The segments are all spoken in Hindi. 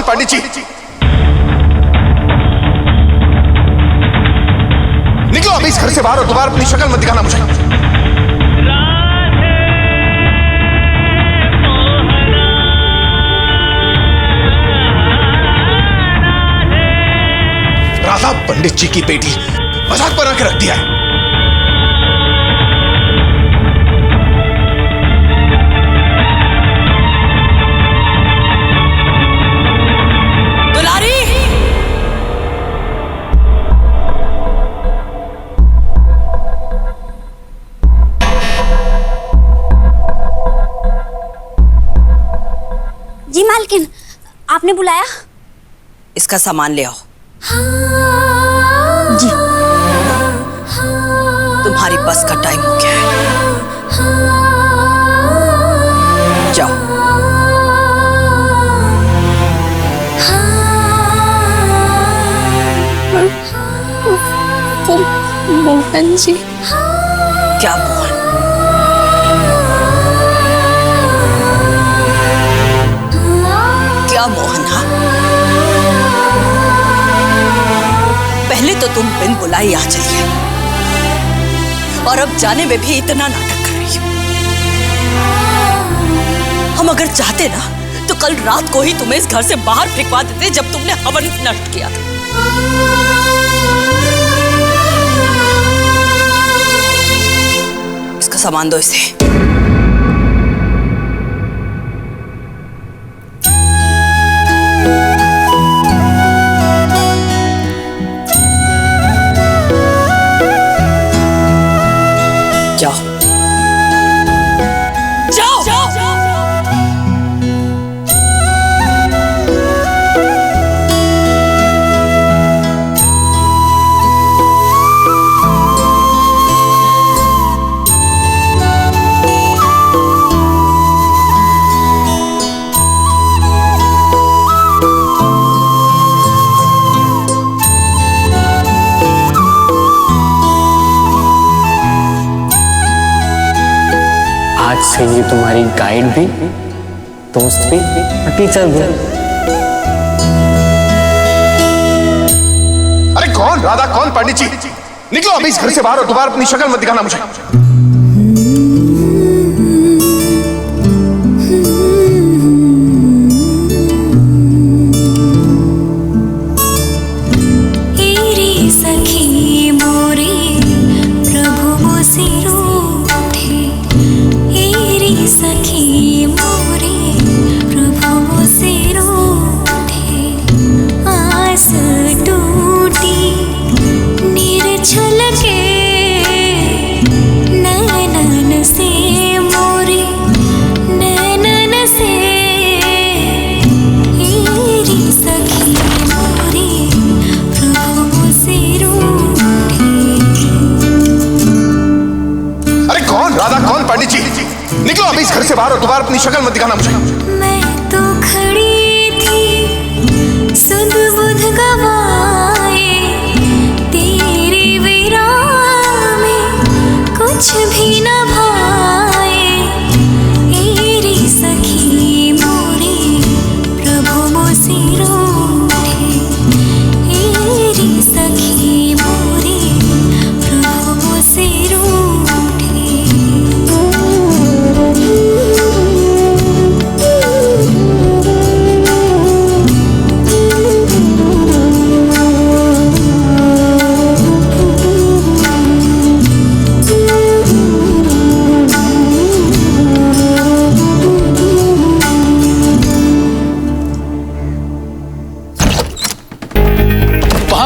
कौन पंडित जी? निकलो अभी इस घर से बाहर और दोबारा अपनी शक्ल मत दिखाना मुझे। राधा पंडित जी की बेटी मजाक बना के रख दिया है। जी मालकिन, आपने बुलाया? इसका सामान ले आओ। जी। तुम्हारी बस का टाइम हो गया है, जाओ। मोहन जी। क्या मोहन? क्या मोहन? हाँ, पहले तो तुम बिन बुलाई आ चली है और अब जाने में भी इतना नाटक कर रही हो। हम अगर चाहते ना तो कल रात को ही तुम्हें इस घर से बाहर फेंकवा देते जब तुमने हवन नष्ट किया था। इसका सामान दो इसे। जाओ जाओ जाओ। आज से ये तुम्हारी गाइड भी, दोस्त भी और टीचर भी। अरे कौन राधा, कौन पंडित जी? निकलो अभी इस घर से बाहर और दोबारा अपनी शक्ल मत दिखाना मुझे। निकलो अभी इस घर से बाहर और दोबारा अपनी शक्ल मत दिखाना मुझे। मैं तो खड़ी थी सुध बुध गवाए, तेरे विराम में कुछ भी न भाए। तेरी सखी मोरे प्रभु मोसे रूठे, तेरी सखी मोरे प्रभु मोसे रूठे।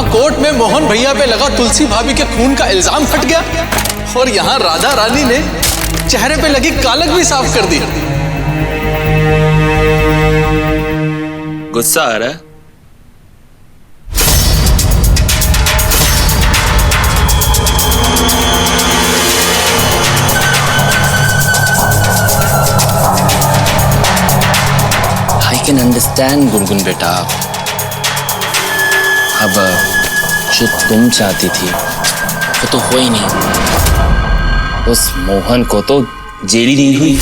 कोर्ट में मोहन भैया पे लगा तुलसी भाभी के खून का इल्जाम हट गया और यहाँ राधा रानी ने चेहरे पे लगी कालक भी साफ कर दी। गुस्सा आ रहा है? I can understand गुनगुन बेटा। अब जो तुम चाहती थी वो तो हो ही नहीं। उस मोहन को तो जेल ही दी हुई।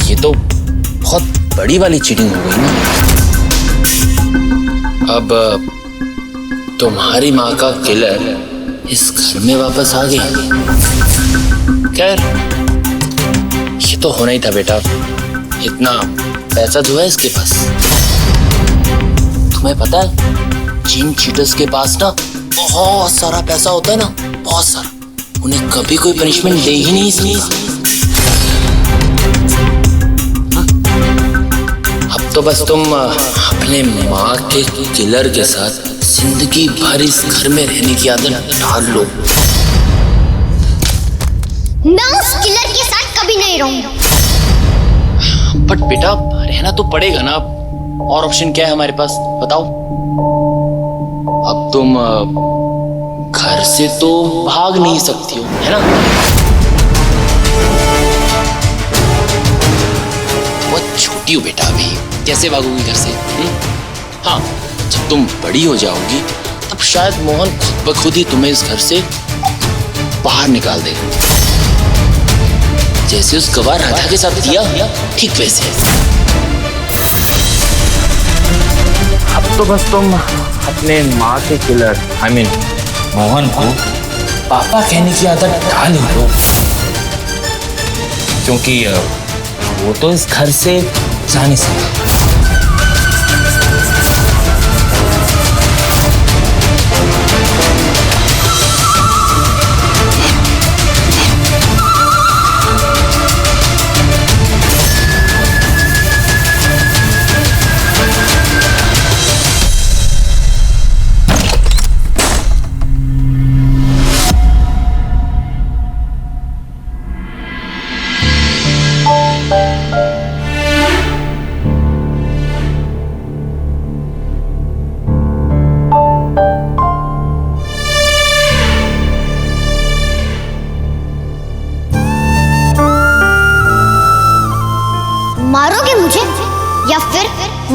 ये तो बहुत बड़ी वाली चीटिंग हो गई ना। अब तुम्हारी माँ का किलर इस घर में वापस आ गया। खैर, ये तो होना ही था बेटा। इतना पैसा जो है इसके पास। तुम्हें पता है चीन चीटर्स के पास ना बहुत सारा पैसा होता है ना, बहुत सारा। उन्हें कभी कोई पनिशमेंट दे ही नहीं सकता। अब तो बस तुम अपने माँ के किलर के साथ जिंदगी भर इस घर में रहने की आदत डाल लो। मैं उस किलर के साथ कभी नहीं रहूंगा। बट बेटा रहना तो पड़ेगा ना। और ऑप्शन क्या है हमारे पास, बताओ। अब तुम घर से तो भाग नहीं सकती हो, है ना? बहुत छोटी हो बेटा अभी, कैसे भागोगी घर से? हाँ, जब तुम बड़ी हो जाओगी तब शायद मोहन खुद ब खुद ही तुम्हें इस घर से बाहर निकाल देगा। जैसे उस गवार राधा के साथ किया, ठीक वैसे। अब तो बस तुम अपने माँ के किलर मोहन को पापा कहने की आदत डाल ही लो, क्योंकि वो तो इस घर से जा नहीं सकता। मारोगे मुझे या फिर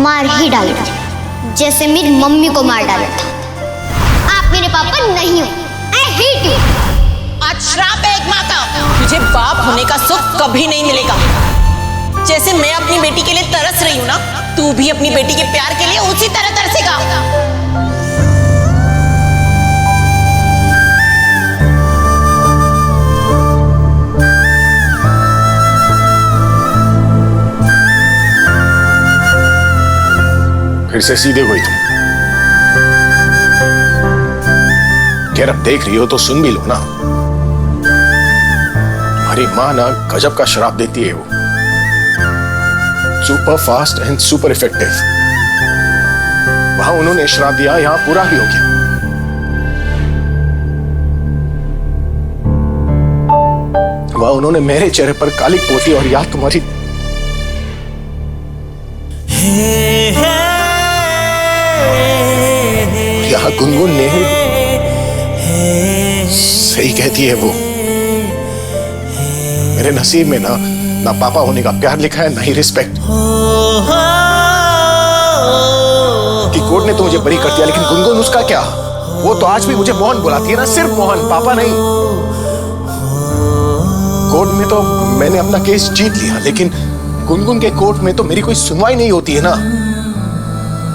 मार ही डालोगे, जैसे मेरी मम्मी को मार डाला था। आप मेरे पापा नहीं हो। I hate you। आज श्राप है एक माँ का। तुझे बाप होने का सुख कभी नहीं मिलेगा। जैसे मैं अपनी बेटी के लिए तरस रही हूँ ना, तू भी अपनी बेटी के प्यार के लिए उसी तरह तरसेगा। फिर से सीधे हुई तुम। खैर अब देख रही हो तो सुन भी लो ना। हमारी माँ ना गजब का शराब देती है। वो super fast and super effective. वहां उन्होंने शराब दिया, यहां पूरा ही हो गया। वहां उन्होंने मेरे चेहरे पर कालिक पोती और याद तुम्हारी यहाँ गुनगुन ने सही कहती है। वो मेरे नसीब में ना पापा होने का प्यार लिखा है, ना ही रिस्पेक्ट। कि कोर्ट ने तो मुझे बरी कर दिया, लेकिन गुनगुन उसका क्या? वो तो आज भी मुझे मोहन बुलाती है ना, सिर्फ मोहन, पापा नहीं। कोर्ट में तो मैंने अपना केस जीत लिया, लेकिन गुनगुन के कोर्ट में तो मेरी कोई सुनवाई नहीं होती है ना।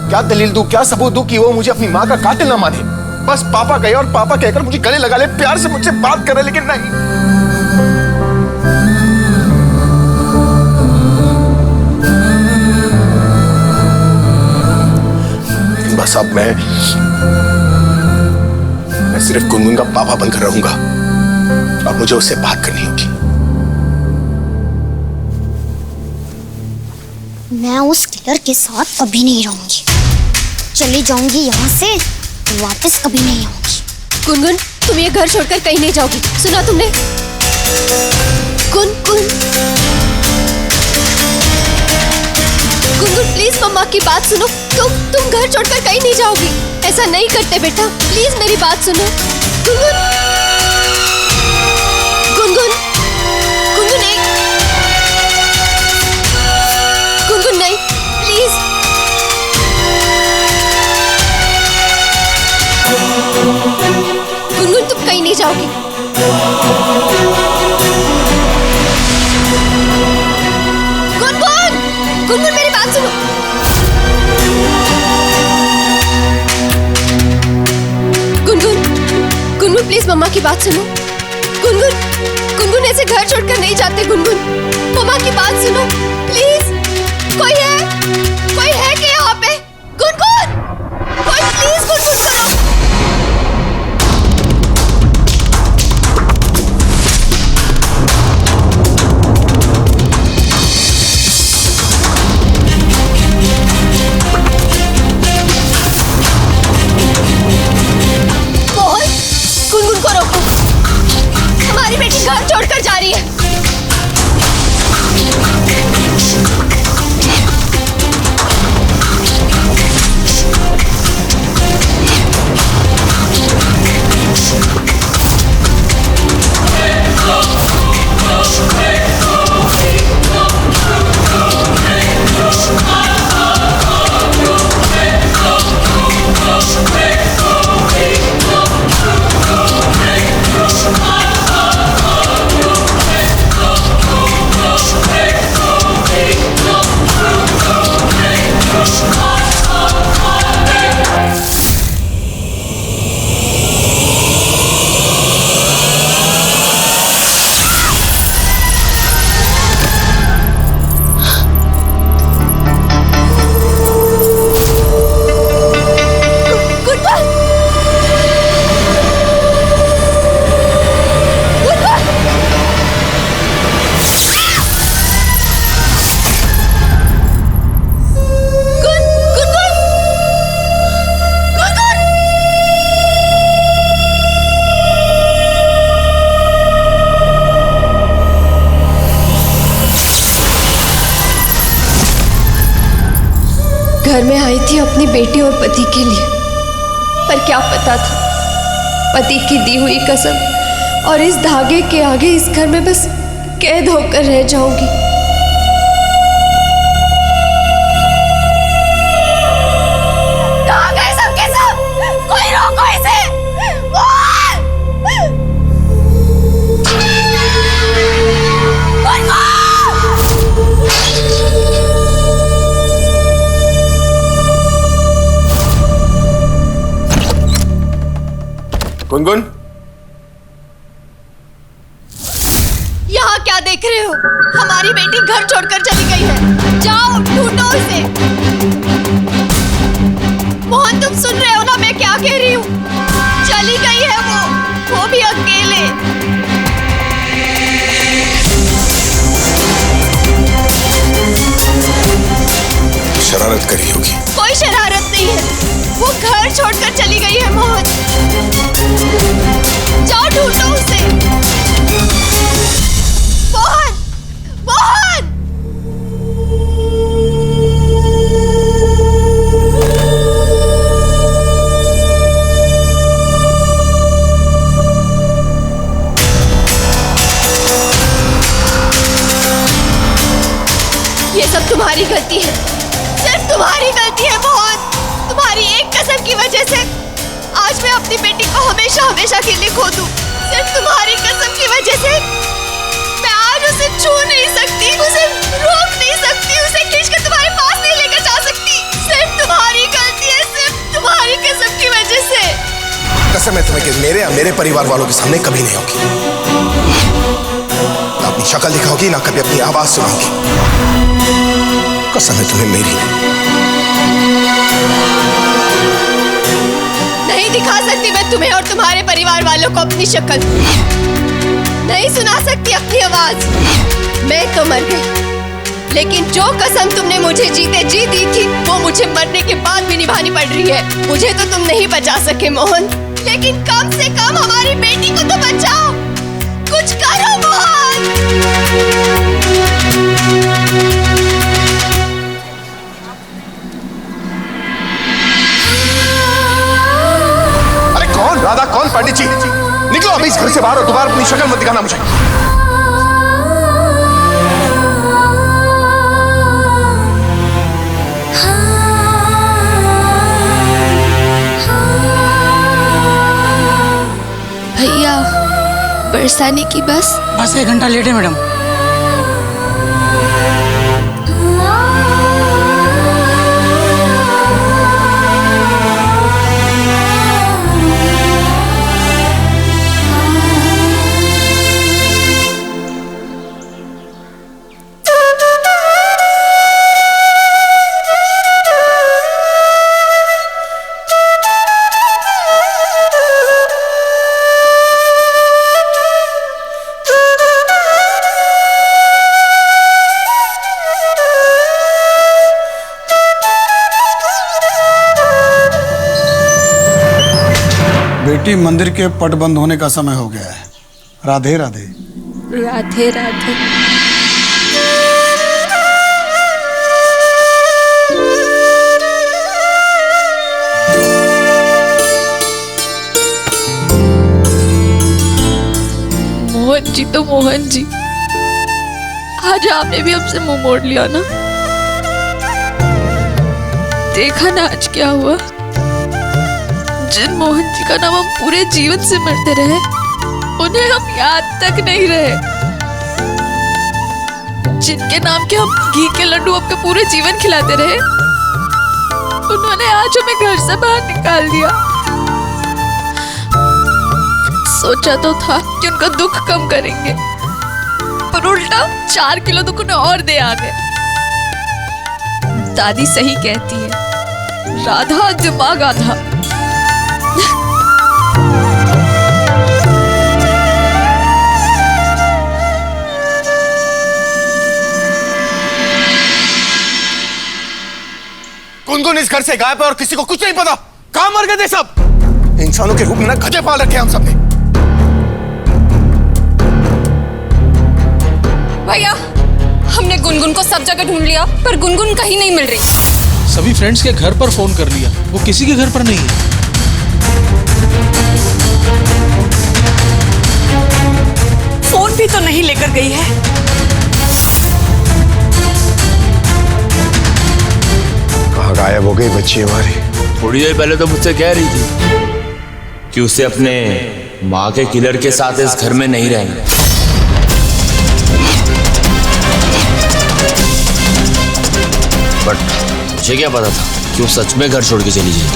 क्या दलील दूं, क्या सबूत दूं कि वो मुझे अपनी माँ का कातिल ना माने? बस पापा गए और पापा कहकर मुझे गले लगा ले, प्यार से मुझसे बात करे, लेकिन नहीं। बस अब मैं सिर्फ गुनगुन का पापा बनकर रहूंगा। अब मुझे उससे बात करनी होगी। मैं उस किलर के साथ कभी नहीं रहूंगी। चली जाऊंगी यहाँ से, वापस कभी नहीं आऊंगी। गुनगुन, तुम ये घर छोड़कर कहीं नहीं जाओगी, सुना तुमने? गुनगुन, गुनगुन प्लीज मम्मा की बात सुनो। तुम घर छोड़कर कहीं नहीं जाओगी। ऐसा नहीं करते बेटा, प्लीज मेरी बात सुनो। गुनगुन, गुनगुन, गुनगुन एक, गुनगुन नहीं, प्लीज। गुनगुन तुम कहीं नहीं जाओगी। गुनगुन, गुनगुन मेरी बात सुनो। मम्मा की बात सुनो। गुनगुन, गुनगुन ऐसे घर छोड़कर नहीं जाते। गुनगुन, मम्मा की बात सुनो प्लीज। कोई है क्या यहाँ पे? गुनगुन, कोई प्लीज गुनगुन करो। मोहन, गुनगुन को रोको। हमारी बेटी घर छोड़कर जा रही है। घर में आई थी अपनी बेटी और पति के लिए, पर क्या पता था पति की दी हुई कसम और इस धागे के आगे इस घर में बस कैद होकर रह जाऊंगी। कहाँ गए सबके सब? कोई रोको इसे। गुनगुन, यहाँ क्या देख रहे हो? हमारी बेटी घर छोड़कर चली गई है। जाओ ढूंढो उसे। मोहन, तुम सुन रहे हो ना मैं क्या कह रही हूँ? चली गई है वो भी अकेले। शरारत करी होगी। कोई शरारत नहीं है, वो घर छोड़कर चली गई है। मोहन, जाओ ढूंढो उसे। मोहन, मोहन! ये सब तुम्हारी गलती है, सिर्फ तुम्हारी गलती है मोहन। तुम्हारी एक कसम की वजह से आज मैं अपनी बेटी को हमेशा हमेशा के लिए खो दूं। सिर्फ तुम्हारी कसम की वजह से मैं आज उसे छू नहीं सकती, उसे रोक नहीं सकती, उसे खींचकर तुम्हारे पास नहीं लेकर जा सकती। सिर्फ तुम्हारी गलती है, सिर्फ तुम्हारी कसम की वजह से। कसम है तुम्हें कि मेरे या मेरे परिवार वालों के सामने कभी नहीं होगी। ना अपनी शक्ल दिखाओगी, ना कभी अपनी आवाज सुनाओगी। कसम है तुम्हें मेरी। नहीं दिखा सकती मैं तुम्हें और तुम्हारे परिवार वालों को अपनी शक्ल, नहीं सुना सकती अपनी आवाज। मैं तो मर गई, लेकिन जो कसम तुमने मुझे जीते जी दी थी वो मुझे मरने के बाद भी निभानी पड़ रही है। मुझे तो तुम नहीं बचा सके मोहन, लेकिन कम से कम हमारी बेटी को तो बचाओ। कुछ करो मोहन। राधा, कौन पंडित जी? निकलो अभी इस घर से बाहर और दोबारा अपनी शक्ल मत दिखाना मुझे। भैया, बरसाने की बस 1 घंटा लेट है मैडम। बेटी मंदिर के पट बंद होने का समय हो गया है। राधे राधे। राधे राधे। मोहन जी तो मोहन जी, आज आपने भी हमसे मुंह मोड़ लिया ना। देखा ना आज क्या हुआ। जिन मोहन जी का नाम हम पूरे जीवन से मरते रहे, उन्हें हम याद तक नहीं रहे। जिनके नाम के हम घी के लड्डू अपने पूरे जीवन खिलाते रहे, उन्होंने आज हमें घर से बाहर निकाल दिया। सोचा तो था कि उनका दुख कम करेंगे, पर उल्टा 4 किलो दुख उन्हें और दे आ गए। दादी सही कहती है, राधा दिमाग आधा। गुनगुन इस घर से गायब है और किसी को कुछ नहीं पता। कहां मर गए थे सब? इंसानों के रूप में ना गधे पाल रखे हम सबने। भैया, हमने गुनगुन को सब जगह ढूंढ लिया, पर गुनगुन कहीं नहीं मिल रही। सभी फ्रेंड्स के घर पर फोन कर लिया, वो किसी के घर पर नहीं है। फोन भी तो नहीं लेकर गई है। कहाँ गायब हो गई बच्ची हमारी? थोड़ी देर पहले तो मुझसे कह रही थी कि उसे अपने माँ के किलर के साथ इस घर में नहीं रहना। बट मुझे क्या पता था कि वो सच में घर छोड़ के चली जाएगी।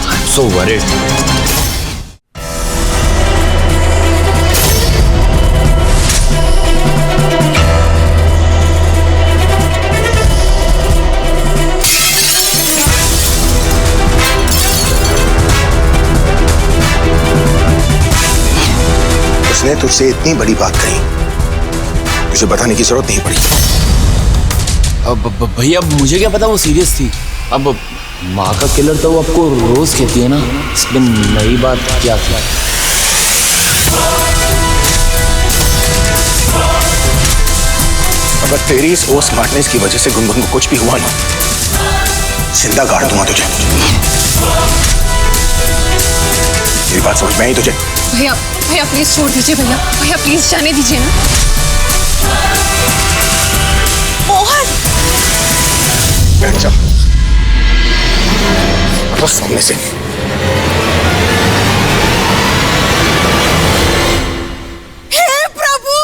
I'm so worried. उसने तुझसे इतनी बड़ी बात कही, तुझे बताने की जरूरत नहीं पड़ी। अब भैया मुझे क्या पता वो सीरियस थी। अब माँ का किलर तो वो आपको रोज कहती है ना, इसमें नई बात क्या थी? अगर तेरी इस ओ स्मार्टनेस की वजह से गुनगुन को कुछ भी हुआ ना, जिंदा गाड़ दूंगा तुझे। मेरी बात समझ में आई तुझे? भैया भैया प्लीज छोड़ दीजिए। भैया भैया प्लीज जाने दीजिए ना। मोहन, बैठ जा बस सामने से। हे प्रभु!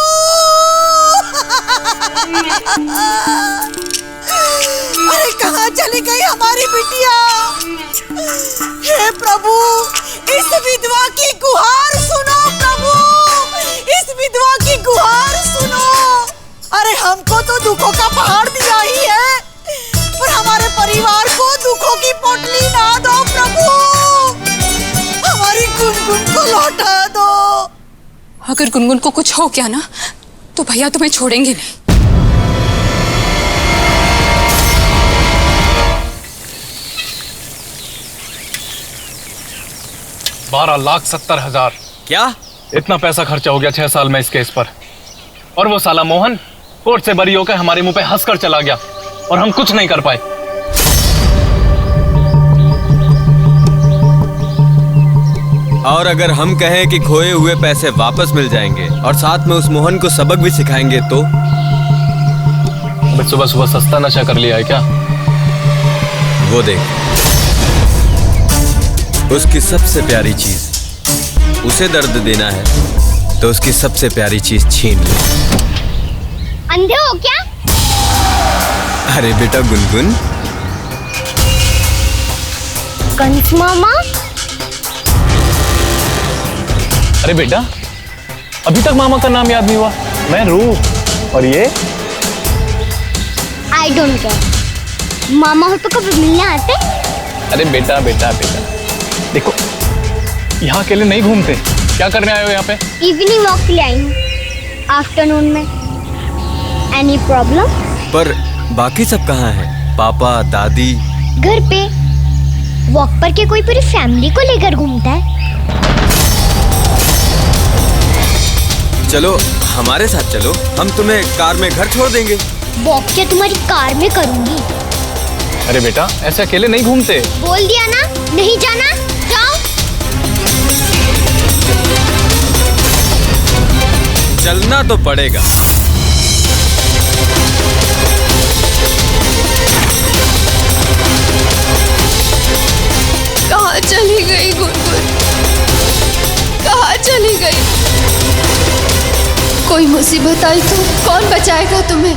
अरे कहाँ चली गई हमारी बिटिया? हे प्रभु, इस विधवा की गुहार सुनो प्रभु, इस विधवा की गुहार सुनो। अरे हमको तो दुखों का पहाड़ दिया ही है, पर हमारे परिवार को दुखों की पोटली ना दो प्रभु। हमारी गुनगुन को लौटा दो। अगर गुनगुन को कुछ हो गया ना, तो भैया तुम्हें छोड़ेंगे नहीं। 12,70,000। क्या? इतना पैसा खर्चा हो गया 6 साल में इस केस पर, और वो साला मोहन कोर्ट से बरी होकर हमारे मुंह पे हंसकर चला गया और हम कुछ नहीं कर पाए। और अगर हम कहें कि खोए हुए पैसे वापस मिल जाएंगे और साथ में उस मोहन को सबक भी सिखाएंगे तो? सुबह सुबह सस्ता नशा कर लिया है क्या? वो देख, उसकी सबसे प्यारी चीज उसे दर्द देना है तो उसकी सबसे प्यारी चीज छीन ले। अंधे हो क्या? अरे बेटा गुनगुन। कंस मामा? अरे बेटा, अभी तक मामा का नाम याद नहीं हुआ। मैं रूप, और ये आई डोंट केयर। मामा हो तो कभी मिलने आते? अरे बेटा बेटा बेटा, देखो यहाँ अकेले नहीं घूमते। क्या करने आए हो यहाँ पे? इवनिंग वॉक के लिए आई हूँ, आफ्टरनून में। Any problem? पर बाकी सब कहाँ हैं? पापा दादी? घर पे। वॉक पर के कोई पूरी फैमिली को लेकर घूमता है। चलो हमारे साथ चलो, हम तुम्हें कार में घर छोड़ देंगे। वॉक क्या तुम्हारी कार में करूंगी। अरे बेटा ऐसे अकेले नहीं घूमते। बोल दिया ना, नहीं जाना, जाओ। चलना तो पड़ेगा। कहाँ चली गई गुनगुन, कहाँ चली गई? कोई मुसीबत आई तो कौन बचाएगा तुम्हें?